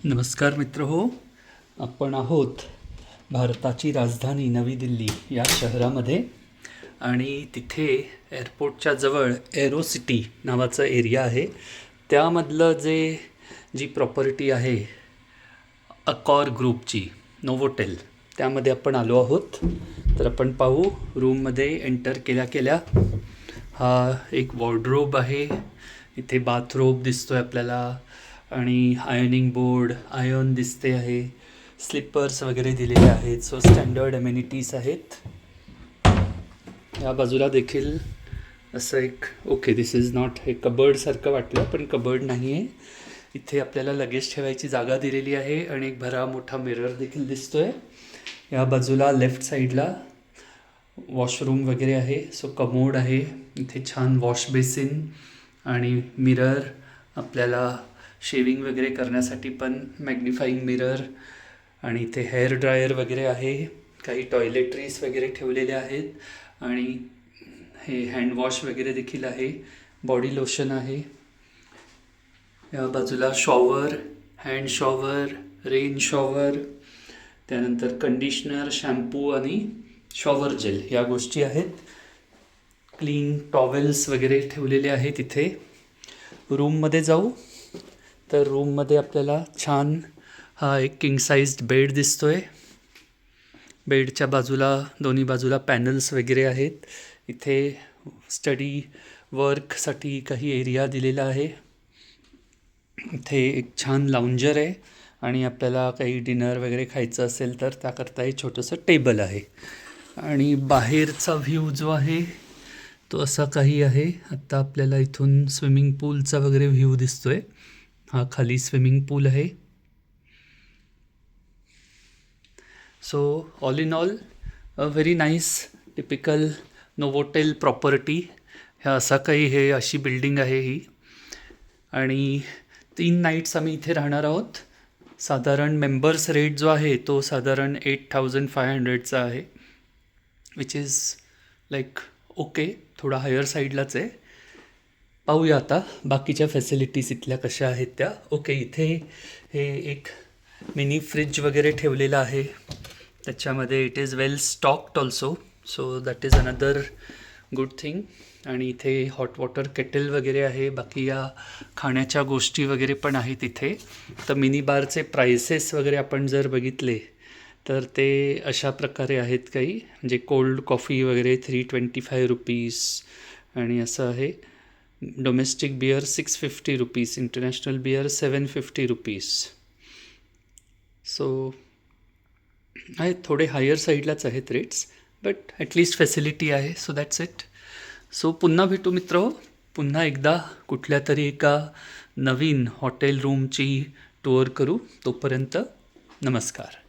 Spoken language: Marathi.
नमस्कार मित्र हो. आपण आहोत भारताची राजधानी नवी दिल्ली या शहरामध्ये आणि तिथे एअरपोर्टच्या जवळ एरो सिटी नावाचं एरिया आहे. त्यामधलं जी प्रॉपर्टी आहे अकॉर ग्रुपची नोवोटेल, त्यामध्ये आपण आलो आहोत. तर आपण पाहू, रूममध्ये एंटर केल्या केल्या हा एक वॉर्डरोब आहे. इथे बाथरोब दिसतोय आपल्याला आणि आयनिंग बोर्ड, आयर्न दिसते आहे, स्लिपर्स वगैरे दिलेले आहेत. सो स्टँडर्ड अमेनिटीज आहेत. या बाजूला देखील असं एक दिस इज नॉट, हे कबर्डसारखं वाटलं पण कबर्ड नाही आहे. इथे आपल्याला लगेज ठेवायची जागा दिलेली आहे आणि एक भरा मोठा मिरर देखील दिसतोय. या बाजूला लेफ्ट साईडला वॉशरूम वगैरे आहे. सो कमोड आहे, इथे छान वॉश बेसिन आणि मिरर, आपल्याला शेविंग वगैरे करण्यासाठी पण मॅग्निफाईंग मिरर, आणि इथे हेअर ड्रायर वगैरे आहे. काही टॉयलेटरीज वगैरे ठेवलेले आहेत आणि हे हँडवॉश वगैरे देखील आहे. बॉडी लोशन आहे. या बाजूला shower, hand shower, rain shower, त्यानंतर कंडिशनर, शॅम्पू आणि शॉवर जेल या गोष्टी आहेत. क्लीन टॉवेल्स वगैरे ठेवलेले आहेत इथे. रूममध्ये जाऊ तर रूममध्ये आपल्याला छान हा एक किंग साईज्ड बेड दिसतोय. बेडच्या बाजूला, दोन्ही बाजूला पॅनल्स वगैरे आहेत. इथे स्टडी वर्कसाठी काही एरिया दिलेला आहे. इथे एक छान लाउंजर आहे आणि आपल्याला काही डिनर वगैरे खायचं असेल तर त्याकरता एक छोटंसं टेबल आहे. आणि बाहेरचा व्ह्यू जो आहे तो असा काही आहे. आत्ता आपल्याला इथून स्विमिंग पूलचा वगैरे व्ह्यू दिसतोय. हा खाली स्विमिंग पूल आहे. So all in all a very nice typical Novotel property. ह्या हे अशी बिल्डिंग आहे ही. आणि 3 नाईट्स आम्ही इथे राहणार आहोत. साधारण मेंबर्स रेट जो आहे तो साधारण 8500चा आहे, विच इज लाईक ओके, थोडा हायर साईडलाच आहे. पाहूया आता बाकीच्या फॅसिलिटीज इथल्या कशा आहेत त्या. इथे हे एक मिनी फ्रिज वगैरे ठेवलेलं आहे. त्याच्यामध्ये it is well stocked also, so that is another good thing. आणि इथे हॉट वॉटर केटल वगैरे आहे. बाकी या खाण्याच्या गोष्टी वगैरे पण आहेत इथे. तर मिनी बारचे प्राइसेस वगैरे आपण जर बघितले तर ते अशा प्रकारे आहेत काही, म्हणजे कोल्ड कॉफी वगैरे 325 रुपीज आणि असं आहे. Domestic beer 650 rupees, international beer 750 rupees. So आहे, थोडे हायर साईडलाच आहेत रेट्स, बट ॲटलिस्ट फॅसिलिटी आहे. So that's it. सो पुन्हा भेटू मित्र. पुन्हा एकदा कुठल्या तरी एका नवीन हॉटेल रूमची टूअर करू. तोपर्यंत नमस्कार.